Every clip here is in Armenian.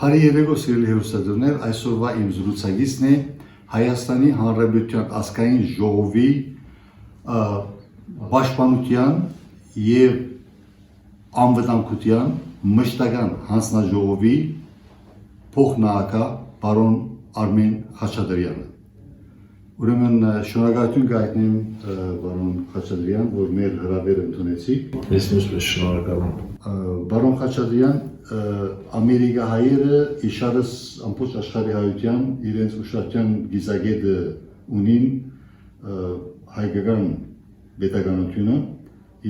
Բարի երեկո սիրելի հեռուստադիտողներ, այսօրվա իմ զրուցակիցն է Հայաստանի Հանրապետության ազգային ժողովի պաշտպանության եւ անվտանգության մշտական հանձնաժողովի փոխնահանգ պարոն Արմեն Խաչատրյանը։ Ուրեմն շնորհակալություն կհայտնեմ պարոն Խաչատրյան, որ մեր հրավերը ընդունեցիք։ Ես նույնպես շնորհակալ եմ։ Պարոն Խաչատրյան, Ամերիկահայերը իշարս ամբողջ աշխարհի հայության իրենց ուշադրության գիզագետը ունին հայկական պետականությունը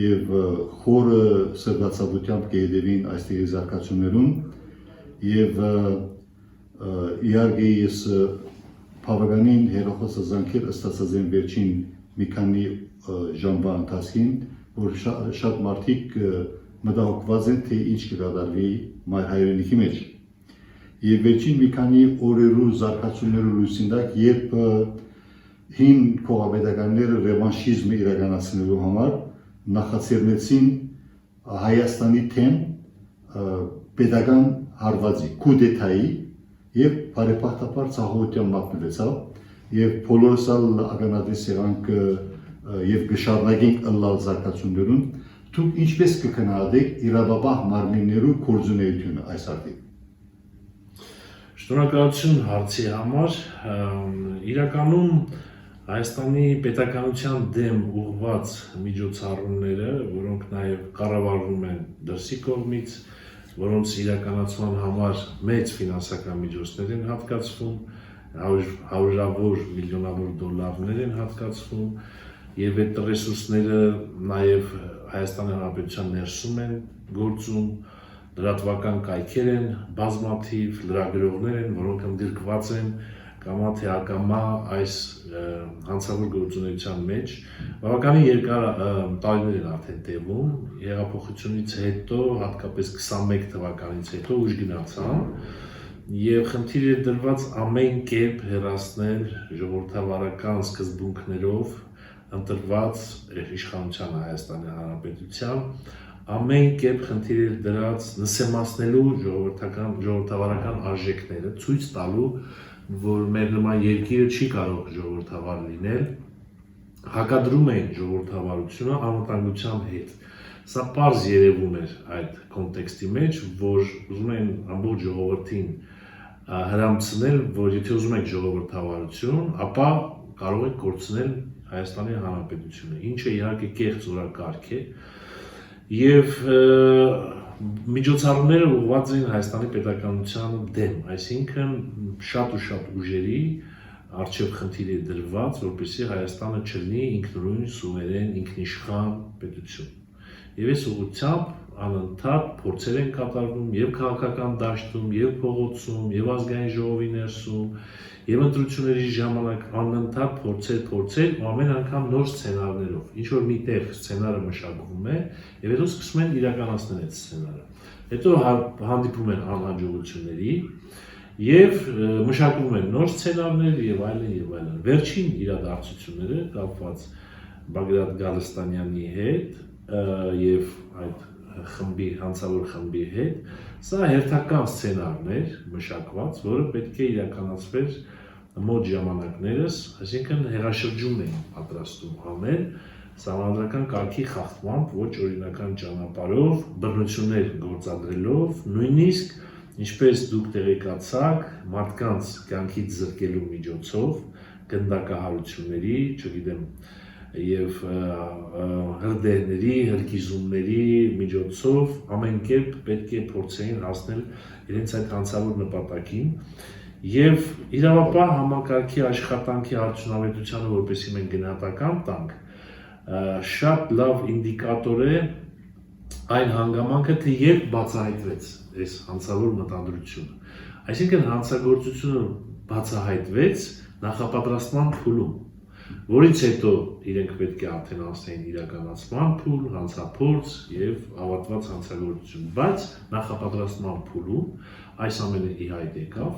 եւ խորը սրբացավությամբ կհետևին այստեղի զարգացումներուն եւ իհարկե ես բավականին հերոխոսազանքեր ստացած եմ վերջին մի քանի ժամվա ընթացքին, որ շատ մարդիկ մտահոգված են, թե ինչ կկատարվի մայր հայրենիքի մեջ։ Եվ վերջին մի քանի օրերու զարգացումներու լույսին տակ, երբ հին փոխապետականները ռևանշիզմը իրականացնելու համար նախաձեռնեցին Հայաստանի թեմ պետական հարվածի, կուդետայի եւ բարեփոխաբար ցաղոտյան մատնվեցավ եւ բոլորս ականատես եղանք եւ կշարունակենք ըլլալ զարգացումներուն։ Դուք ինչպես կքննադեք իրավապահ մարմիններու գործունեությունը այս արտիք։ Շնորհակալություն հարցի համար։ Իրականում Հայաստանի պետականության դեմ ուղղված միջոցառումները, որոնք նաև կառավարվում են դրսի կողմից, որոնց իրականացման համար մեծ ֆինանսական միջոցներ են հատկացվում, հարյուրավոր միլիոնավոր դոլարներ են հատկացվում, եւ այդ ռեսուրսները նաև Հայաստանի Հանրապետության ներսում են գործում, լրատվական կայքեր են, բազմաթիվ լրագրողներ են, որոնք ընդգրկված են կամա թե ակամա այս հանցավոր գործունեության մեջ։ Բավականին երկար տարիներ են արդեն տևում, հեղափոխությունից հետո, հատկապես 21 թվականից հետո ուժ գնացան եւ խնդիր է դրված ամեն կերպ հեռացնել ժողովրդավարական սկզբունքներով ընտրված իշխանության Հայաստանի Հանրապետության, ամեն կերպ խնդիր է դրած նսեմացնելու ժողովրդավարական արժեքները, ցույց տալու, որ մեր նման երկիրը չի կարող ժողովրդավար լինել, հակադրում են ժողովրդավարությունը անվտանգության հետ։ Սա պարզ երևում էր այդ կոնտեքստի մեջ, որ ուզում են ամբողջ ժողովրդին հրամցնել, որ եթե ուզում եք ժողովրդավարություն, ապա կարող եք կորցնել Հայաստանի Հանրապետությունը, ինչը իհարկե կեղծ օրակարգ է, եւ միջոցառումները ուղղված են Հայաստանի պետականության դեմ, այսինքն շատ ու շատ ուժերի առջև խնդիր է դրված, որպեսզի Հայաստանը չլինի ինքնուրույն, սուվերեն, ինքնիշխան պետություն։ Եվ այս ուղղությամբ անընդհատ փորձեր են կատարվում եւ քաղաքական դաշտում, եւ փողոցում, եւ ազգային ժողովի ներսում, եւ ընտրությունների ժամանակ անընդհատ փորձեր ու ամեն անգամ նոր սցենարներով։ Ինչ որ միտեղ սցենարը մշակվում է եւ հետո սկսում են իրականացնել այդ սցենարը։ Հետո հանդիպում են անհաջողությունների եւ մշակվում են նոր սցենարներ եւ այլն եւ այլն։ Վերջին իրադարձությունները կապված Բագրատ Գալստանյանի հետ եւ այդ խմբի հանցավոր խմբի հետ, սա հերթական սցենարներ մշակված, որը պետք է իրականացվեր մոտ ժամանակներս, այսինքն հեղաշրջում են պատրաստում անել սահմանադրական կարգի խախտմամբ, ոչ օրինական ճանապարհով, բռնություններ գործադրելով, նույնիսկ ինչպես դուք տեղեկացաք, մարդկանց կյանքից զրկելու միջոցով, գնդակահարությունների, չգիտեմ, եւ հրդեհների, հրկիզումների միջոցով ամեն կերպ պետք է փորձեին հասնել իրենց այդ հանցավոր նպատակին եւ իրավապահ համակարգի աշխատանքի արդյունավետությանը, որպեսզի մենք գնահատական տանք, շատ լավ ինդիկատոր է այն հանգամանքը, թե երբ բացահայտվեց այս հանցավոր մտադրությունը։ Այսինքն հանցագործությունը բացահայտվեց նախապատրաստման փուլում, որից հետո իրենք պետք է արդեն անցնեին իրականացման փուլ, հանցափորձ եւ ավարտված հանցագործություն, բայց նախապատրաստման փուլում այս ամենը ի հայտ եկավ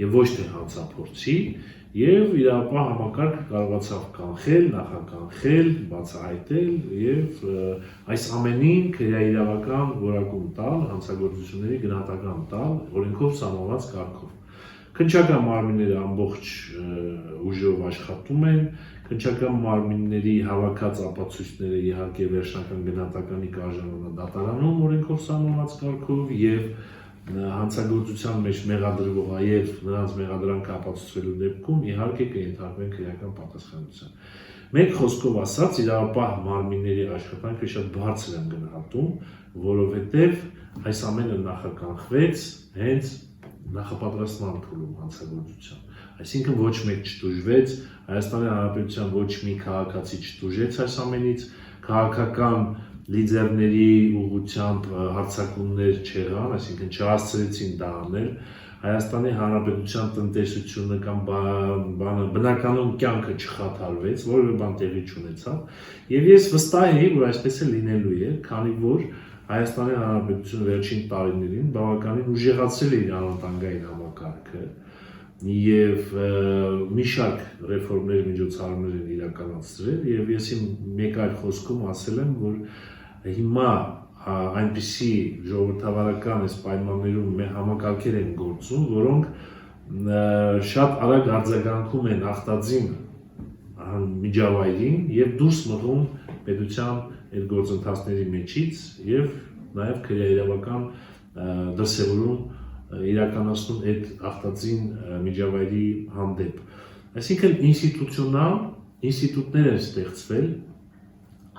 եւ ոչ թե հանցափորձի, եւ իրավապահ համակարգը կարողացավ կանխել, նախականխել, բացահայտել եւ այս ամենին քրեաիրավական որակում տալ, հանցագործությունների գնահատական տալ օրենքով սահմանված կարգով։ Քննչական մարմինները ամբողջ ուժով աշխատում են, քննչական մարմինների հավաքած ապացույցները իհարկե վերջնական գնահատականի կարժանանա դատարանում օրենքով սահմանված կարգով եւ հանցագործության մեջ մեղադրվող այլ նրանց մեղադրանքը ապացուցվելու դեպքում իհարկե կենթարկվեն քրեական պատասխանատվության։ Մեկ խոսքով ասած, իրավապահ մարմինների աշխատանքը շատ բարձր են գնահատում, որովհետեւ այս ամենը նախականխվեց հենց նախապատրաստման փուլում հանցագործության։ Այսինքն ոչ մեկ չտուժվեց, Հայաստանի Հանրապետության ոչ մի քաղաքացի չտուժեց այս ամենից, քաղաքական լիդերների ուղղությամբ հարձակումներ չեղան, այսինքն չհասցրեցին դա անել, Հայաստանի Հանրապետության տնտեսությունը կամ բնականոն կյանքը չխաթարվեց, որևէ բան տեղի չունեցավ, եւ ես վստահ եի, որ այսպես է լինելու է, քանի որ Հայաստանի Հանրապետությունը վերջին տարիներին բավականին ուժեղացրել է իր անվտանգային համակարգը եւ մի շարք ռեֆորմներ միջոցառումներ են իրականացրել եւ ես իմ մեկ այլ խոսքում ասել եմ, որ հիմա այնպիսի ժողովրդավարական այս պայմաններում համակարգեր են գործում, որոնք շատ արագ արձագանքում են ախտածին միջավայրին եւ դուրս մղում պետության այդ գործընթացների մեջից եւ նաեւ քրեաիրավական դրսեւորում իրականացնում այդ ախտածին միջավայրի հանդեպ։ Այսինքն ինստիտուցիոնալ ինստիտուտներ են ստեղծվել,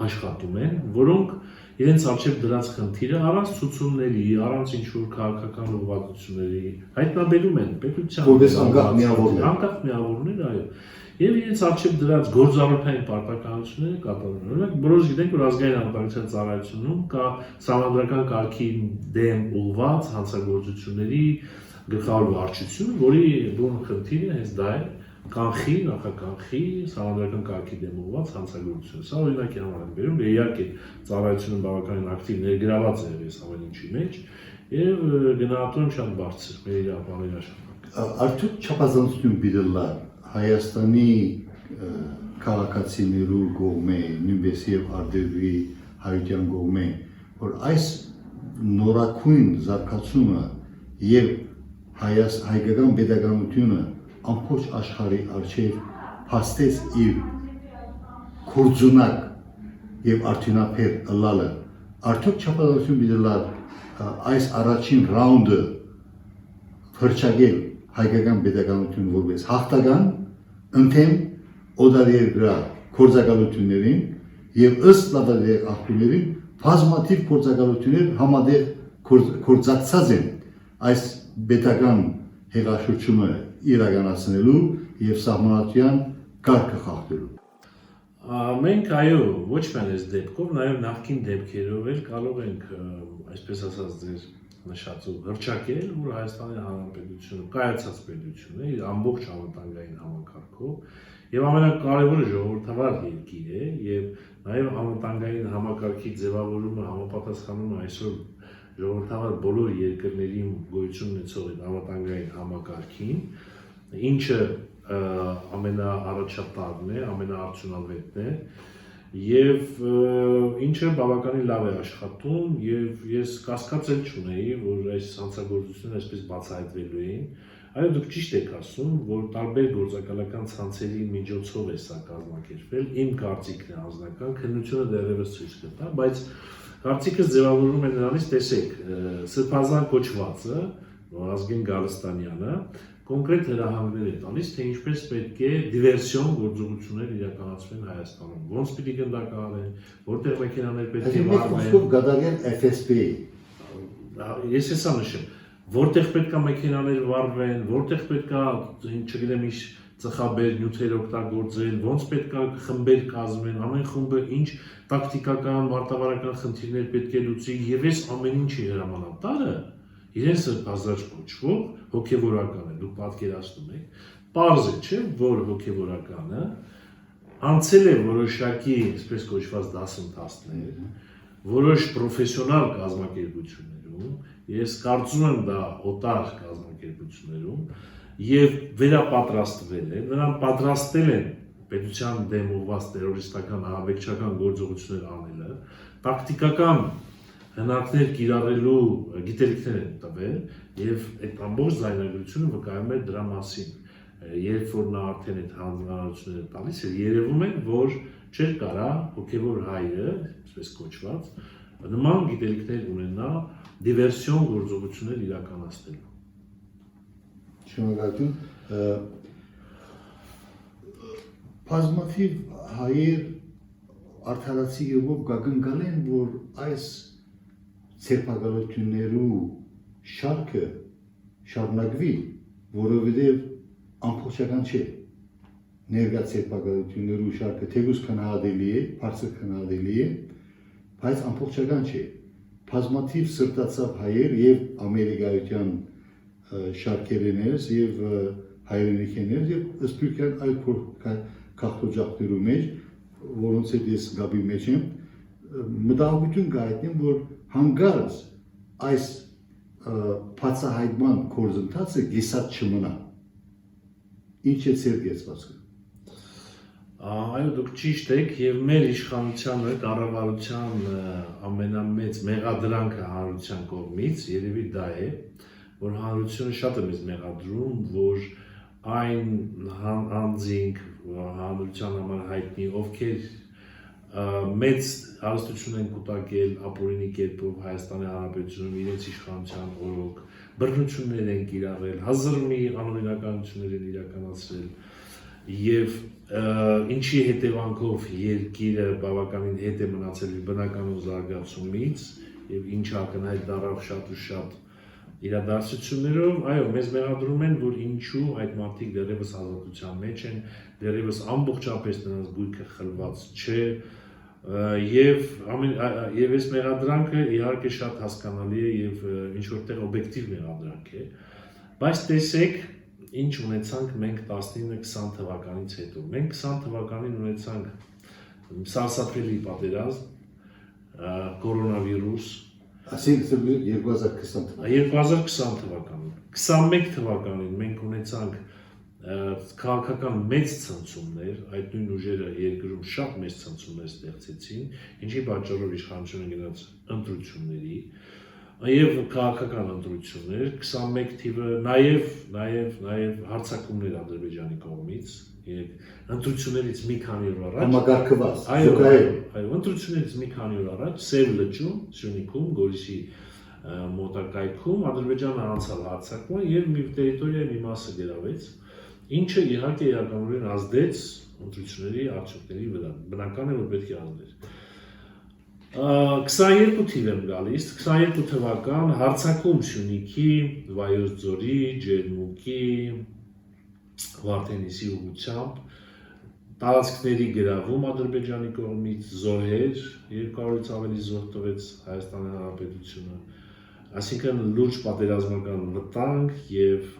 աշխատում են, որոնք իրենց առջև դրած խնդիրը առանց ցուցումների, առանց ինչ-որ քաղաքական ուղղվածությունների հայտնաբերում են պետության որպես անկախ միավորներ, այո։ Եվ իրենց առջև դրած գործառույթային պարտականությունները կատարում են։ Օրինակ, բոլորս գիտենք, որ ազգային անվտանգության ծառայությունում կա սահմանադրական կարգի դեմ ուղղված հանցագործությունների գլխավոր վարչություն, որի բուն խնդիրը հենց դա է կանխի, նախականխի սահմանադրական կարգի դեմ ուղղված հանցագործություն։ Սա օրինակի համար եմ բերում, իհարկե ծառայությունը բավականին ակտիվ ներգրաված է այս ամեն ինչի մեջ եւ գնահատում շատ բարձր մեր իրավապահների աշխատանքը։ Արդյոք չափազանցություն բերելա Հայաստանի քաղաքացիներու կողմէ, նույնպես եւ արտերկրի հայության կողմէ, որ այս նորակույն զարգացումը եւ հայկական պետականությունը ամբողջ աշխարհի արչեւ փաստեց իր կորձունակ եւ արդյունաբեր ըլլալը, արդյոք չափազանցություն բերելա այս առաջին ռաունդը փրկել հայկական պետականությունը որպես հաղթական ընդեմ օդարերգրա գործակալություններին եւ ըստ լավադեր աղբյուրներին բազմաթիվ գործակալություններ համադեղ գործակցած են այս պետական հեղաշրջումը իրականացնելու եւ սահմանադրական կարգը խախտելու։ Մենք այո, ոչ միայն այս դեպքով, նաեւ նախկին դեպքերով էլ կարող ենք, այսպես ասած, ձեր նշածով հրճակել, որ Հայաստանի Հանրապետությունը կայացած պետություն է իր ամբողջ անվտանգային համակարգով եւ ամենակարևորը ժողովրդավար երկիր է եւ նաեւ անվտանգային համակարգի ձևավորումը համապատասխանում է այսօր ժողովրդավար բոլոր երկրների գոյություն ունեցող այդ անվտանգային համակարգին, ինչը ամենաառաջատարն է, ամենաարդյունավետն է Եվ ինչը բավականին լավ է աշխատում եւ ես կասկածել չունեի, որ այս հանցագործությունները այսպես բացահայտվելու էին, այո դուք ճիշտ եք ասում, որ տարբեր գործակալական ցանցերի միջոցով է սա կազմակերպվել, իմ կարծիքն է անձնական, քննությունը դեռևս ցույց կտա, բայց կարծիքս ձևավորվում է նրանից, տեսեք, Սրբազան կոչվածը, Ազգեն Գալստանյանը կոնկրետ հրահանգներ է տալիս, թե ինչպես պետք է դիվերսիոն գործողություններ իրականացվեն Հայաստանում, ոնց պիտի գնդակահարեն, որտեղ մեքենաներ պետք է վարվեն, գադարել FSB-ի։ Ես հեսա նշեմ, որտեղ պետք է մեքենաներ վարվեն, որտեղ պետք է, չգիտեմ ինչ ծխաբեր նյութեր օգտագործել, ոնց պետք է խմբեր կազմեն, ամեն խումբը ինչ տակտիկական, մարտավարական խնդիրներ պետք է լուծի, եւ այս ամեն ինչի հրամանատարը իրենց սրբազան կոչվող հոգևորական է, դուք պատկերացնում եք, պարզ է, չէ, որ հոգևորականը անցել է որոշակի, այսպես կոչված դասընթացներ, որոշ պրոֆեսիոնալ կազմակերպություններում, ես կարծում եմ դա օտար կազմակերպություններում, եւ վերապատրաստվել է, նրան պատրաստել են պետության դեմ ուղղված տերորիստական ահաբեկչական գործողություններ անելը, տակտիկական հնարքներ կիրառելու գիտելիքներ են տվել եւ այդ ամբողջ զայնագրությունը վկայում է դրա մասին։ Երբ որ նա արդեն այդ հանրությունները տալիս է, երևում է, որ չէր կարա հոգևոր հայրը, այսպես կոչված, նման գիտելիքներ ունենա դիվերսիոն գործողություններ իրականացնելու։ Շնորհակալություն։ Բազմաթիվ հայեր արդարացի եղով գագնգալ են, որ այս ցերպակալություններու շարքը շարունակվի, որովհետև ամբողջական չէ։ Ներկա ցերպակալություններու շարքը թեկուզ քննադատելի է, բարձր քննադատելի է, բայց ամբողջական չէ։ Բազմաթիվ սրտացավ հայեր եւ ամերիկայության շարքերներս եւ հայրենիքներս եւ սպյուրքան այլ քաղաքոջախներու մեջ, որոնց հետ ես գաբի մեջ եմ, մտահոգություն գայտնեմ, որ հանգարց այս բացահայտման գործընթացը գեսած չմնա։ Ինչ է ձեր կեցվածքը։ Այո, դուք ճիշտ եք եւ մեր իշխանությանը կառավարության ամենամեծ մեղադրանքը հանրության կողմից երևի դա է, որ հանրությունը շատ է մեզ մեղադրում, որ այն անձինք հանրության համար հայտնի, ովքեր մեծ հարստություն են կուտակել ապօրինի կերպով Հայաստանի Հանրապետությունում իրենց իշխանության օրոք, բռնություններ են կիրառել, հազար մի անօրինականություններ են իրականացրել եւ ինչի հետևանքով երկիրը բավականին հետ է մնացել իր բնականոն զարգացումից եւ ինչ ակնհայտ դարավ շատ ու շատ իրադարձություններով, այո, մեզ մեղադրում են, որ ինչու այդ մարդիկ դեռևս ազատության մեջ են, դեռևս ամբողջապես նրանց գույքը խլված չէ, եւ այս մեղադրանքը իհարկե շատ հասկանալի է եւ ինչ որտեղ օբյեկտիվ մեղադրանք է, բայց տեսեք ինչ ունեցանք մենք 19-20 թվականից հետո։ Մենք 20 թվականին ունեցանք սարսափելի պատերազմ, կորոնավիրուս, Այսինքն 2020 թվականին, 21 թվականին մենք ունեցանք քաղաքական մեծ ցնցումներ, այդ նույն ուժերը երկրում շատ մեծ ցնցումներ ստեղծեցին, ինչի պատճառով իշխանությունը գնաց ընտրությունների եւ քաղաքական ընտրություններ, 21 թիվը նաեւ հարձակումներ Ադրբեջանի կողմից, ընտրություններից մի քանի օր առաջ համագարկված, այո, ընտրություններից մի քանի օր առաջ Սև լճում, Սյունիքում, Գորիսի մոտակայքում Ադրբեջանը անցավ հարձակման եւ մի տերիտորիայի մի մասը գրավեց, ինչը իհարկե իրականորեն ազդեց ընտրությունների արդյունքների վրա, բնական է որ պետք է ազդեր։ 22 թիվ եմ գալիս, 22 թվական հարձակում Սյունիքի, Վայոց ձորի, Ջերմուկի, Վարդենիսի ուղղությամբ, տարածքների գրավում Ադրբեջանի կողմից, զոհեր, 200-ից ավելի զոհ տվեց Հայաստանի Հանրապետությունը, այսինքն լուրջ պատերազմական վտանգ եւ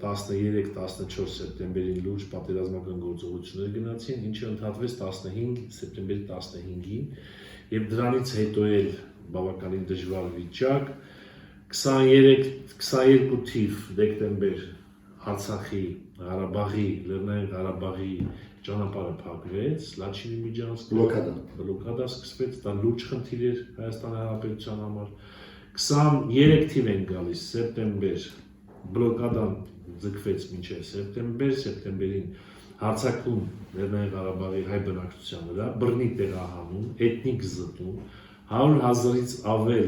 13-14 սեպտեմբերին լուրջ պատերազմական գործողություններ գնացին, ինչը ընդհատվեց 15 սեպտեմբերի 15-ին եւ դրանից հետո էլ բավականին դժվար վիճակ 22 թիվ դեկտեմբեր Արցախի, Ղարաբաղի, Լեռնային Ղարաբաղի ճանապարհը փակվեց, Լաչինի միջանցք բլոկադա սկսվեց, դա լուրջ խնդիր էր Հայաստանի Հանրապետության համար 23 թիվ են գալիս սեպտեմբեր բլոկադան ձգվեց մինչև սեպտեմբերին հարձակում Լեռնային Ղարաբաղի հայ բնակչության վրա, բռնի տեղահանում, էթնիկ զտում, 100,000-ից ավել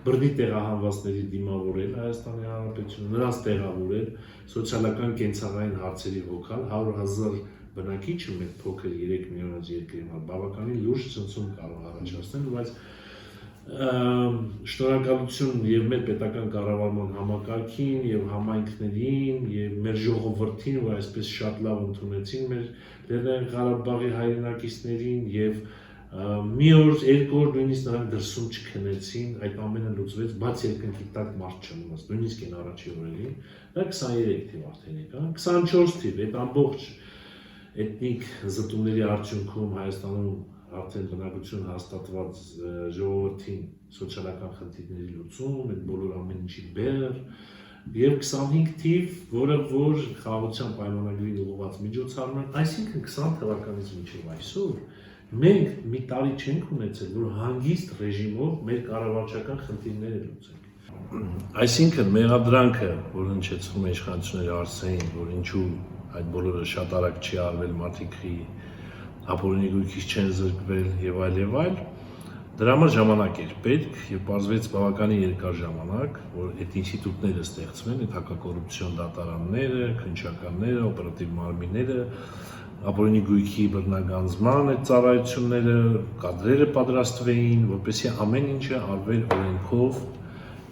բռնի տեղահանվածների դիմավորել Հայաստանի Հանրապետությունը, նրանց տեղավորել, սոցիալական կենցաղային հարցերի հոգալ, 100,000 բնակիչը մեր փոքր 3 միլիոնից երկրի համար բավականին լուրջ ցնցում կարող առաջացնել, բայց շնորհակալություն եւ մեր պետական կառավարման համակարգին եւ համայնքներին եւ մեր ժողովրդին, որ այսպես շատ լավ ընդունեցին մեր Լեռնային Ղարաբաղի հայրենակիցներին եւ մի օր, երկու օր նույնիսկ նրանք դրսում չքնեցին, այդ ամենը լուծվեց, բայց երկնքի տակ մարդ չմնաց, նույնիսկ այն առաջի օրերին, դա 23 թիվ արդեն եկա, 24 թիվ, այդ ամբողջ էթնիկ զտումների արդյունքում Հայաստանում արդեն բնակություն հաստատված ժողովրդին սոցիալական խնդիրների լուծում, այդ բոլոր ամեն ինչի բեր, Եվ 25 թիվ, որը որ խաղաղության պայմանագրին ուղղված միջոցառում են, այսինքն 20 թվականից մինչև այսօր մենք մի տարի չենք ունեցել, որ հանգիստ ռեժիմով մեր կառավարչական խնդիրները լուծենք։ Այսինքն մեղադրանքը, որ հնչեցնում է իշխանությունների արսային, որ ինչու այդ բոլորը շատ արագ չի արվել, մարդիկի ապօրինի գույքից չեն զրկվել եւ այլ, դրա համար ժամանակ էր պետք եւ պարզվեց բավականին երկար ժամանակ, որ այդ ինստիտուտները ստեղծվեն, այդ հակակոռուպցիոն դատարանները, քննչականները, օպերատիվ մարմինները, ապօրինի գույքի բռնագանձման այդ ծառայությունները, կադրերը պատրաստվեին, որպեսզի ամեն ինչը արվեր օրենքով,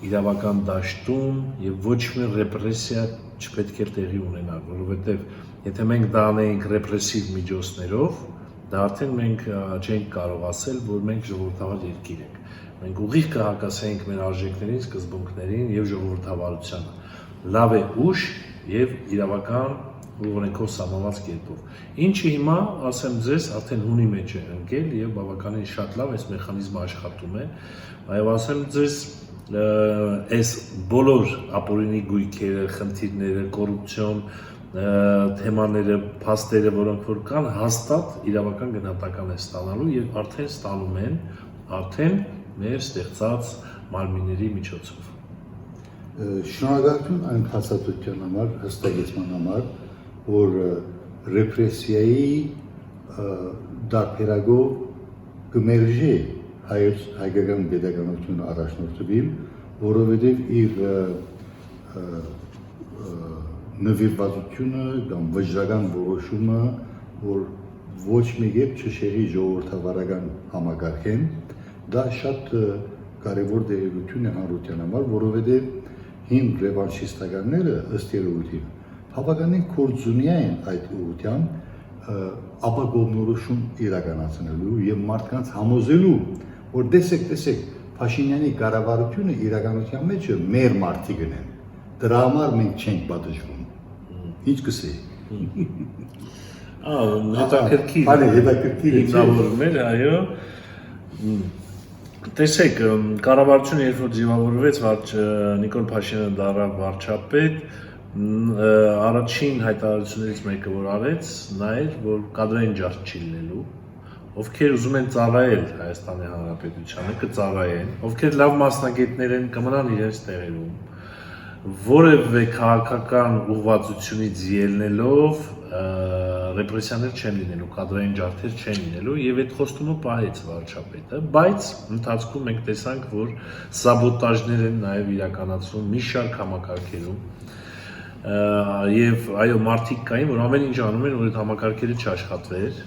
իրավական դաշտում եւ ոչ մի ռեպրեսիա չպետք է տեղի ունենար, որովհետեւ եթե մենք դա անեինք ռեպրեսիվ միջոցներով, դա արդեն մենք չենք կարող ասել, որ մենք ժողովրդավար երկիր ենք։ Մենք ուղիղ կհակասենք մեր արժեքներին, սկզբունքներին եւ ժողովրդավարությանը։ Լավ է ուշ եւ իրավական օրենքով սահմանված կերպով։ Ինչը հիմա, ասեմ ձեզ, արդեն հունի մեջ է ընկել եւ բավականին շատ լավ այս մեխանիզմը աշխատում է։ Այո, ասեմ ձեզ, այս բոլոր ապօրինի գույքերը, խնդիրները, կոռուպցիոն թեմաները, փաստերը, որոնք որ կան, հաստատ իրավական գնահատական են ստանալու եւ արդեն ստանում են, արդեն մեր ստեղծած մարմինների միջոցով։ Շնորհակալություն այն փաստաթղթության համար, հստակեցման համար, որ ռեպրեսիայի դարբերագով կմերժի հայկական pedagogiությունը առաջնորդվել, որովհետև իր նվիրվածությունը կամ վճռական որոշումը, որ ոչ մի կերպ չշեղի ժողովրդավարական համակարգեն, դա շատ կարևոր դերություն է հանրության համար, որովհետև հին ռևանշիստականները ըստ երևույթին բավականին կորձունյա են այդ ուղղությամբ ապագովնորոշում իրականացնելու եւ մարդկանց համոզելու, որ տեսեք, Փաշինյանի կառավարությունը իրականության մեջ մեր մարդիկն են։ Դրա համար մենք չենք պատժվում։ Ինչ կսեի։ Հետաքրքիր հիմնավորում էր, այո։ Տեսեք, կառավարությունը երբ որ ձևավորվեց, Նիկոլ Փաշինյանը դառավ վարչապետ, առաջին հայտարարություններից մեկը որ արեց, նա էր, որ կադրային ջարդ չի լինելու, ովքեր ուզում են ծառայել Հայաստանի Հանրապետությանը, կծառայեն, ովքեր լավ մասնագետներ են, կմնան իրենց տեղերում, որևէ քաղաքական ուղղվածությունից ելնելով ռեպրեսիաներ չեն լինելու, կադրային ջարդեր չեն լինելու եւ այդ խոստումը պահեց վարչապետը, բայց ընթացքում մենք տեսանք, որ սաբոտաժներ են նաեւ իրականացվում մի շարք համակարգերում եւ այո մարդիկ կային, որ ամեն ինչ անում են, որ այդ համակարգերը չաշխատվեր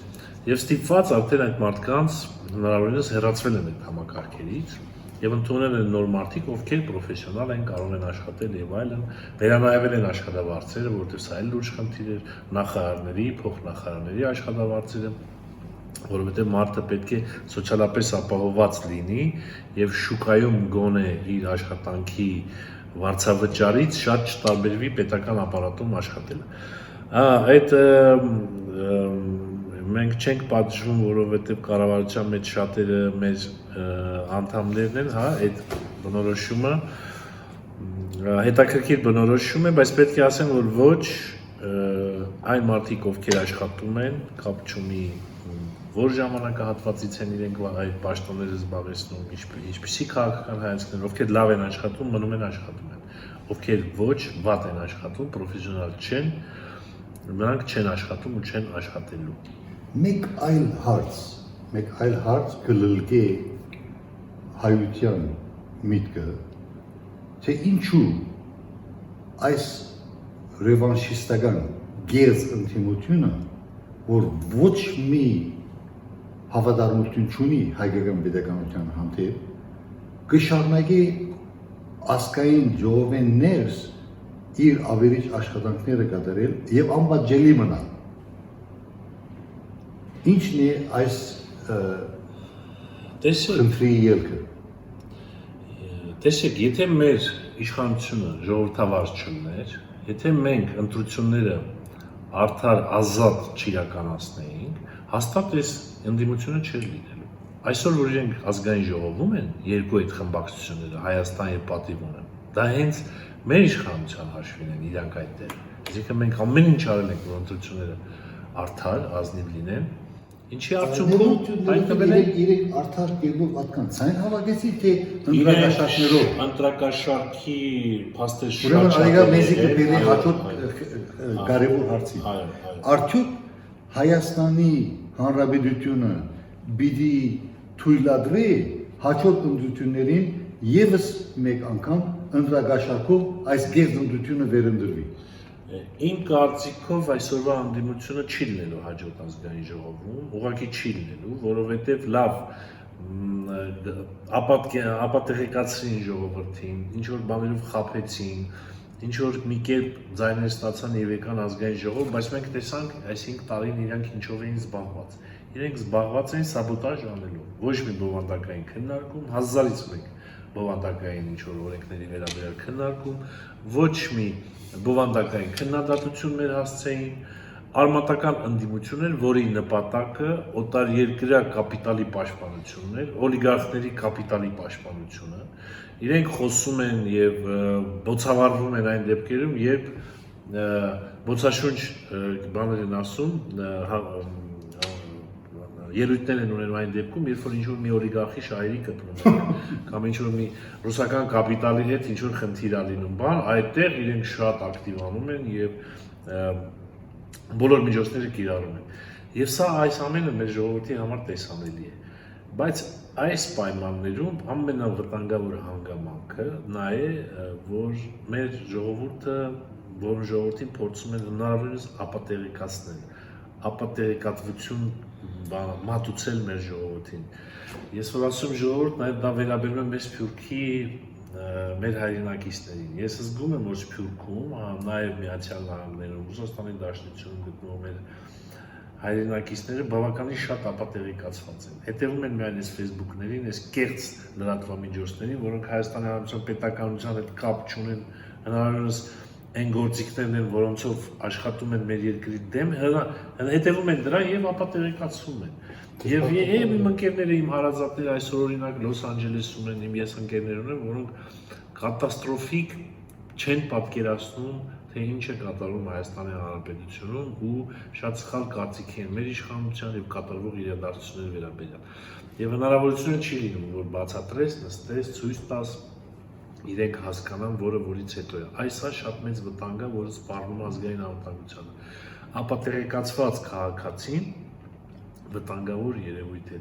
եւ ստիպված արդեն այդ մարդկանց հնարավորինս հեռացվել են այդ համակարգերից եւ ընդունել են նոր մարդիկ, ովքեր պրոֆեսիոնալ են, կարող են աշխատել եւ այլն, վերանայվել են աշխատավարձերը, որովհետեւ սա էլ լուրջ խնդիր էր, նախարարների, փոխնախարարների աշխատավարձերը, որովհետեւ մարդը պետք է սոցիալապես ապահովված լինի եւ շուկայում գոնե իր աշխատանքի վարձավճարից շատ չտարբերվի պետական ապարատում աշխատելը։ Այդ մենք չենք պատժվում, որովհետև կառավարության մեջ շատերը մեր անդամներն են, այդ բնորոշումը հետաքրքիր բնորոշում է, բայց պետք է ասեմ, որ ոչ այն մարդիկ, ովքեր աշխատում են, կապ չունի որ ժամանակահատվածից են իրենք այդ պաշտոնները զբաղեցնում, ինչպիսի քաղաքական հայացքներ, ովքեր լավ են աշխատում, մնում են աշխատում են, ովքեր ոչ վատ են աշխատում, պրոֆեսիոնալ չեն, նրանք չեն աշխատում ու չեն աշխատելու։ Մեկ այլ հարց կլլկե հայության միտքը, թե ինչու այս ռևանշիստական գերձ ընդդիմությունը, որ ոչ մի հավատարմություն չունի հայկական pedagogiության հանդեպ, կշարունակի ազգային ժողովեն ներս իր ավերիչ աշխատանքները կատարել եւ անպատժելի մնալ։ Ինչն է այս խնդրի ելքը։ Տեսեք, եթե մեր իշխանությունը ժողովրդավար չլներ, եթե մենք ընտրությունները արդար ազատ չիրականացնեինք, հաստատ այս ընդդիմությունը չէր լինելու։ Այսօր որ իրենք ազգային ժողովում են, երկու այդ խմբակցությունները Հայաստան եւ Պատիվ ունեն, դա հենց մեր իշխանության հաշվին են իրանք այդտեղ։ Այսինքն մենք ամեն ինչ արել ենք, որ ընտրությունները արդար, ազնիվ լինեն, ինչի արդյունքում այն տվել են իրենք արդար կերպով պատկանցային հավաքեցին, թե ընտրակաշարքներով։ Ընտրակաշարքի փաստեր Ուրեմն այգա մեզի կբերի հաջորդ կարևոր հարցի։ Արդյոք Հայաստանի Հանրապետությունը պիտի թույլատրի հաջորդ ընտրություններին եւս մեկ անգամ ընտրակաշարքով այս գերընտրությունը վերընտրվի։ Իմ կարծիքով այսօրվա անդիմությունը չի լինելու հաջորդ ազգային ժողովում, ուղղակի չի լինելու, որովհետև լավ ապատեղեկացրին ժողովրդին, ինչ որ բաներով խաբեցին, ինչ որ մի կերպ ձայներ ստացան եւ եկան ազգային ժողով, բայց մենք տեսանք այս 5 տարին իրանք ինչով էին զբաղված։ Իրենք զբաղված էին սաբոտաժ անելու, ոչ մի բովանդակային քննարկում, 1000-ից մեկ բովանդակային ինչ որ օրենքների վերաբերյալ քննարկում, ոչ մի բովանդակային քննադատություն մեր հասցեին, արմատական ընդդիմություն էր, որի նպատակը օտարերկրյա կապիտալի պաշտպանությունն էր, օլիգարխների կապիտալի պաշտպանությունը։ Իրենք խոսում են եւ բոցավառվում են այն դեպքերում, երբ բոցաշունչ բաներ են ասում, ելույթներ են ունենում այն դեպքում, երբ որ ինչ-որ մի օլիգարխի շահերի կտրում է, կամ ինչ-որ մի ռուսական կապիտալի հետ ինչ-որ խնդիր ա լինում, բան, այդտեղ իրենք շատ ակտիվանում են եւ բոլոր միջոցները կիրառում են։ Եվ սա այս ամենը մեր ժողովրդի համար տեսանելի է։ Բայց այս պայմաններում ամենավտանգավոր հանգամանքը նա է, որ մեր ժողովուրդը, որ ժողովրդին փորձում են հնարավորինս ապատեղեկացնել, ապատեղեկատվություն մատուցել մեր ժողովրդին։ Ես որ ասում ժողովուրդ, նաև դա վերաբերում է մեր Սփյուռքի մեր հայրենակիցներին։ Ես զգում եմ, որ Սփյուռքում, նաև Միացյալ Նահանգներում, Ռուսաստանի Դաշնությունում գտնվող մեր հայրենակիցները բավականին շատ ապատեղեկացված են։ Հետևում են միայն այս Facebook-ներին, այս կեղծ լրատվամիջոցներին, որոնք Հայաստանի Հանրապետության պետականության հետ կապ չունեն, հնարավորինս այն գործիքներն են, որոնցով աշխատում են մեր երկրի դեմ, հետևում են դրան եւ ապատեղեկացվում են։ Եվ իմ ընկերները, իմ հարազատները այսօր օրինակ Լոս Անջելեսում են, իմ ես ընկերներ ունեմ, որոնք կատաստրոֆիկ չեն պատկերացնում, թե ինչ է կատարվում Հայաստանի Հանրապետությունում ու շատ սխալ կարծիքի են մեր իշխանության եւ կատարվող իրադարձությունների վերաբերյալ։ Եվ հնարավորությունը չի լինում, որ բացատրես, նստես, ցույց տաս, իրենք հասկանան, որը որից հետո է։ Այսա շատ մեծ վտանգ է, որը սպառնում ազգային անվտանգությանը։ Ապատեղեկացված քաղաքացին վտանգավոր երևույթ է,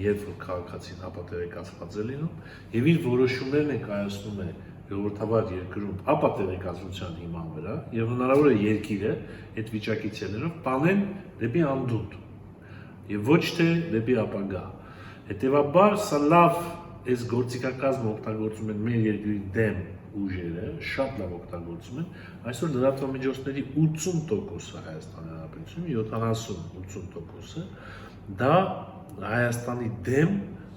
երբ որ քաղաքացին ապատեղեկացված է լինում եւ իր որոշումներն է կայացնում է ժողովրդավար երկրում ապատեղեկացության հիման վրա եւ հնարավոր է երկիրը այդ վիճակից ելնելով տանեն դեպի անդունդը եւ ոչ թե դեպի ապագա։ Հետևաբար սա լավ այս գործիքակազմը օգտագործում են մեր երկրի դեմ ուժերը, շատ լավ օգտագործում են։ Այսօր լրատվամիջոցների 80%-ը Հայաստանի Հանրապետությունում 70-80%-ը դա Հայաստանի դեմ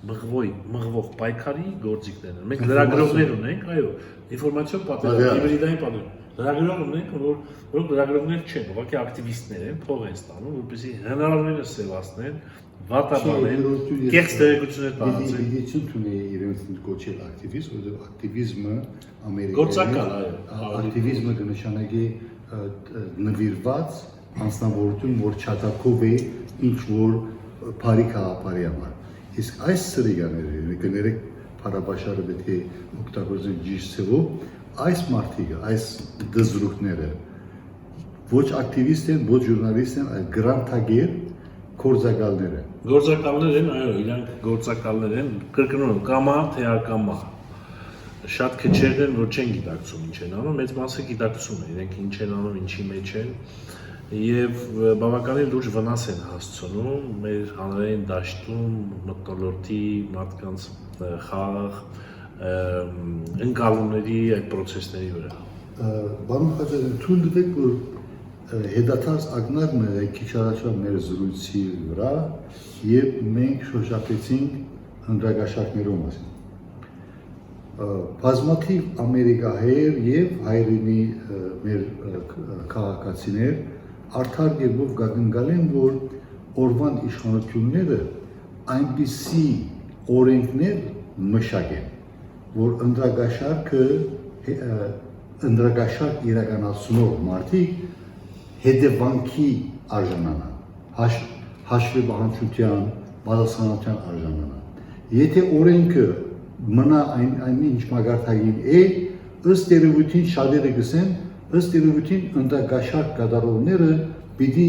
մղվող պայքարի գործիքներն են։ Մենք լրագրողներ ունենք, այո, ինֆորմացիոն պատերազմ, հիբրիդային պատերազմ։ Լրագրող ունենք, որոնք լրագրողներ չեն, ուղղակի ակտիվիստներ են, փող են ստանում, որպեսզի հնարավորինս սևացնեն, վատաբանեն, կեղծ տեղեկություններ տարածեն։ Իդեցություն ունի իրենց կոչել ակտիվիստ, որովհետև ակտիվիզմը Ամերիկայում գործակալ, այո, ակտիվիզմը կնշանակի նվիրված անձնավորություն, որ չաթակով է ինչ որ բարի քաղաքարի համար։ Իսկ այս սրիգաները, կներեք փարաբաշարը պետք է օգտագործեն ճիշտ ձևով, այս մարդիկը, այս դզրուկները ոչ ակտիվիստ են, ոչ ժուրնալիստ են, այլ գրանտագեր գործակալներ են։ Գործակալներ են, այո, իրանք գործակալներ են, կրկնում եմ, կամա թե ակամա։ Շատ քչերն են, որ չեն գիտակցում ինչ են անում, մեծ մասը գիտակցում են, իրենք ինչ են անում, ինչի մեջ են, եւ բավականին լուրջ վնաս են հասցնում մեր հանրային դաշտում մթնոլորտի մարդկանց խաղ ընկալումների այդ process-ների վրա։ Բարոն Խաչատրյան, թույլ տվեք, որ հետադարձ ակնարկը քիչ առաջվա մեր զրույցի վրա եւ մենք շոշափեցինք հնդրագաշարքներով մասին։ Բազմաթիվ ամերիկահայեր եւ հայրենի մեր քաղաքացիներ արդար կերպով գագնգալ են, որ օրվան իշխանությունները այնպիսի օրենքներ մշակեն, որ ընդրագաշարքը ընդրակաշարք իրականացնող մարդիկ հետևանքի արժանանան, հաշվի պատասխանատվության արժանանան։ Եթե օրենքը մնա այն ինչ մագարտագին է, ըստ երևույթին շատերը գսեն, ըստ երևույթին ընդրակաշարք կատարողները պիտի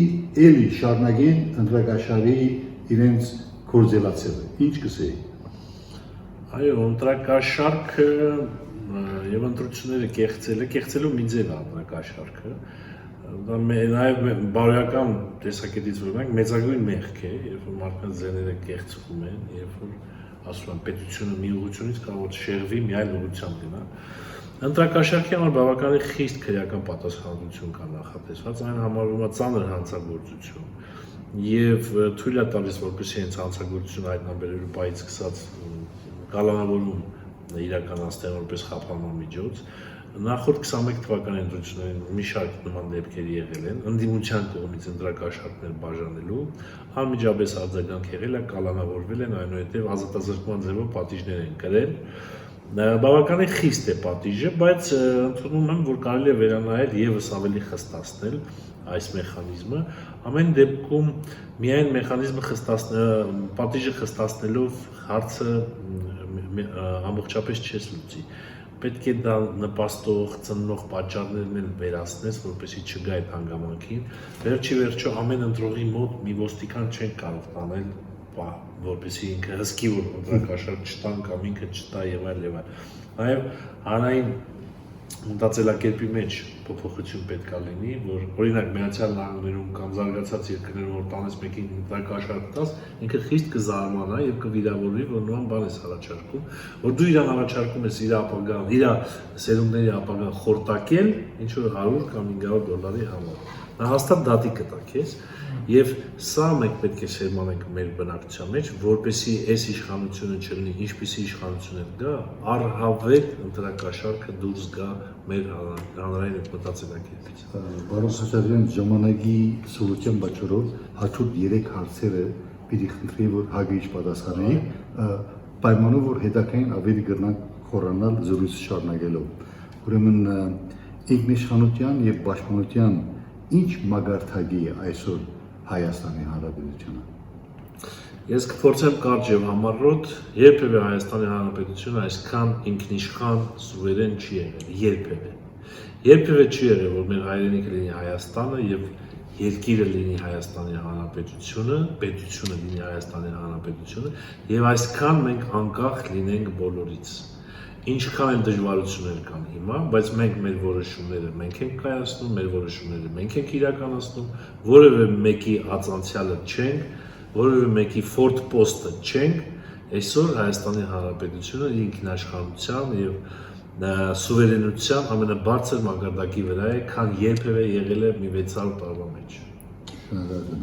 էլի շարունակեն ընդրակաշարի իրենց գործելացելը։ Ինչ կսեի։ Այո, ընտրակաշարքը եւ ընտրությունները կեղծելու մի ձև է ընտրակաշարքը։ Դա նաև բարոյական տեսակետից օրինակ մեծագույն մեղք է, երբ որ մարդկանց ձեռները կեղծվում են, երբ որ ասում են պետությունը մի ուղղությունից կարող է շեղվի մի այլ ուղղությամբ գնա։ Ընտրակաշարքի համար բավականին խիստ քրեական պատասխանատվություն կա նախատեսված, այն համարվում է ծանր հանցագործություն եւ թույլ է տալիս, որպեսզի հենց հանցագործությունը հայտնաբերելու պահից սկսած կալանավորում իրականացնել որպես խափանման միջոց։ Նախորդ 21 թվականի ընտրություններին մի շարք նման դեպքեր եղել են, ընդդիմության կողմից ընտրակաշարքներ բաժանելու, անմիջապես արձագանք եղել է, կալանավորվել են, այնուհետև ազատազրկման ձևով պատիժներ են կրել։ Բավականին խիստ է պատիժը, բայց ընդունում եմ, որ կարելի է վերանայել եւս ավելի խստացնել այս մեխանիզմը, ամեն դեպքում միայն մեխանիզմը պատիժը խստացնելով հարցը ամբողջապես չես լուծի։ Պետք է դա նպաստող, ծննող պատճառներն էլ վերացնես, որպեսզի չգա այդ հանգամանքին։ Վերջի վերջո ամեն ընտրողի մոտ մի ոստիկան չեն կարող տանել, որպեսզի ինքը հսկի որ ընտրակաշարք չտան կամ ինքը չտա եւ այլ եւ այլ։ Նաեւ հանրային մտածելակերպի մեջ փոփոխություն պետք է լինի, որ օրինակ Միացյալ Նահանգներում կամ զարգացած երկրներում որ տանես մեկին ընտրակաշարք տաս, ինքը խիստ կզարմանա եւ կվիրավորվի, որ նման բան ես առաջարկում, որ դու իրան առաջարկում ես իր ապագան, իր սերունդների ապագան խորտակել ինչ որ 100 կամ 500 դոլարի համար։ Նա հաստատ դատի կտա քեզ եւ սա մենք պետք է սերմանենք մեր բնակչության մեջ, որպեսզի այս իշխանությունը չլինի, ինչպիսի իշխանություն կա, առհավետ ընտրակաշարքը դուրս գա մեր հանրային մտածելակերպից։ Պարոն Սաշարյան, ժամանակի սովորության պատճառով հաջորդ 3 հարցերը պիտի խնդրի, որ հագիչ պատասխանեի, պայմանով որ հետագային ավելի կգնանք խորանալ զրույցը շարունակելով։ Ուրեմն ինքնիշխանության եւ պաշտպանության ինչ մագարտագի է այսօր Հայաստանի Հանրապետությունը։ Ես կփորձեմ կարճ եւ համառոտ, երբևէ Հայաստանի Հանրապետությունը այսքան ինքնիշխան, սուվերեն չի եղել, երբևէ։ Երբևէ չի եղել, որ մեր հայրենիքը լինի Հայաստանը եւ երկիրը լինի Հայաստանի Հանրապետությունը, պետությունը լինի Հայաստանի Հանրապետությունը եւ այսքան մենք անկախ լինենք բոլորից։ Ինչքան էլ դժվարություններ կան հիմա, բայց մենք մեր որոշումները մենք ենք կայացնում, մեր որոշումները մենք ենք իրականացնում, որևէ մեկի ածանցյալը չենք, որևէ մեկի ֆորտ պոստը չենք, այսօր Հայաստանի Հանրապետությունը ինքնաշխատության եւ սուվերենության ամենաբարձր մակարդակի վրա է, քան երբևէ եղել է մի 600 տարվա մեջ։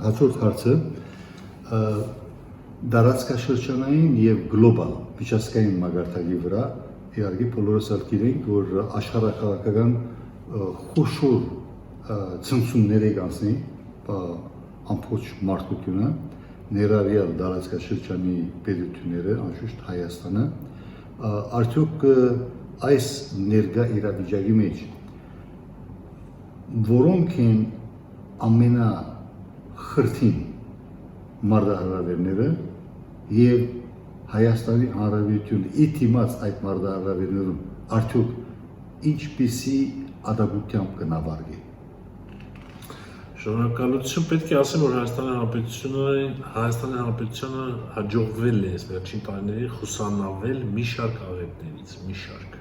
Հաջորդ հարցը դարածքաշրջանային եւ գլոբալ միջազգային մակարդակի վրա իհարկե բոլորս գիտենք, որ աշխարհակաղակական խոշոր ցնցումներ է կանցնի ամբողջ մարդկությունը, ներառյալ դարածքաշրջանի պետությունները, անշուշտ Հայաստանը, արդյոք այս ներկա իրավիճակի մեջ որոնք են ամենախրթին մարտահրավերները եւ Հայաստանի Հանրապետությունը իդիմաց այդ մարտահրավերներում արդյոք ինչպիսի ադագությամբ կնավարկի։ Շնորհակալություն, պետք է ասեմ, որ Հայաստանի Հանրապետությունը հաջողվել է այս վերջին տարիներին խուսանավել մի շարք աղետներից, մի շարք։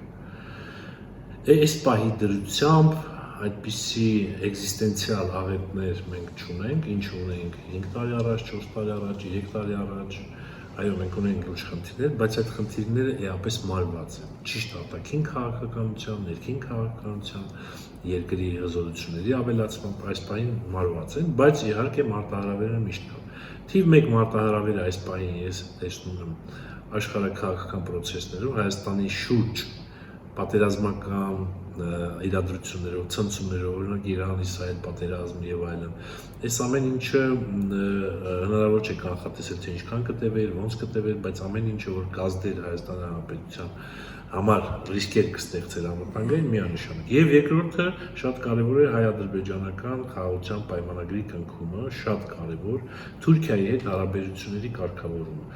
Այս պահի դրությամբ այդպիսի էգզիստենցիալ աղետներ մենք չունենք, ինչ ունենք 5 տարի առաջ, 4 տարի առաջ, 3 տարի առաջ, այո, մենք ունենք լուրջ խնդիրներ, բայց այդ խնդիրները էապես մարված են։ Ճիշտ արտաքին քաղաքականության, ներքին քաղաքականության, երկրի հզորությունների ավելացմամբ այս պահին մարված են, բայց իհարկե մարտահրավերը միշտ կան։ Թիվ 1 մարտահրավերը այս պահին ես տեսնում եմ աշխարհաքաղաքական process-ներում Հայաստանի շուրջ պատերազմական իրադրություններով, ցնցումներով, օրինակ Իրան-Իսրայել պատերազմը եւ այլն։ Այս ամեն ինչը հնարավոր չէ կանխատեսել, թե ինչքան կտևեր, ոնց կտևեր, բայց ամեն ինչը որ գազդեր Հայաստանի Հանրապետության համար ռիսկեր կստեղծեր անվտանգային միանշանակ։ Եվ երկրորդը շատ կարևոր է հայ-ադրբեջանական խաղաղության պայմանագրի կնքումը, շատ կարևոր Թուրքիայի հետ հարաբերությունների կարգավորումը։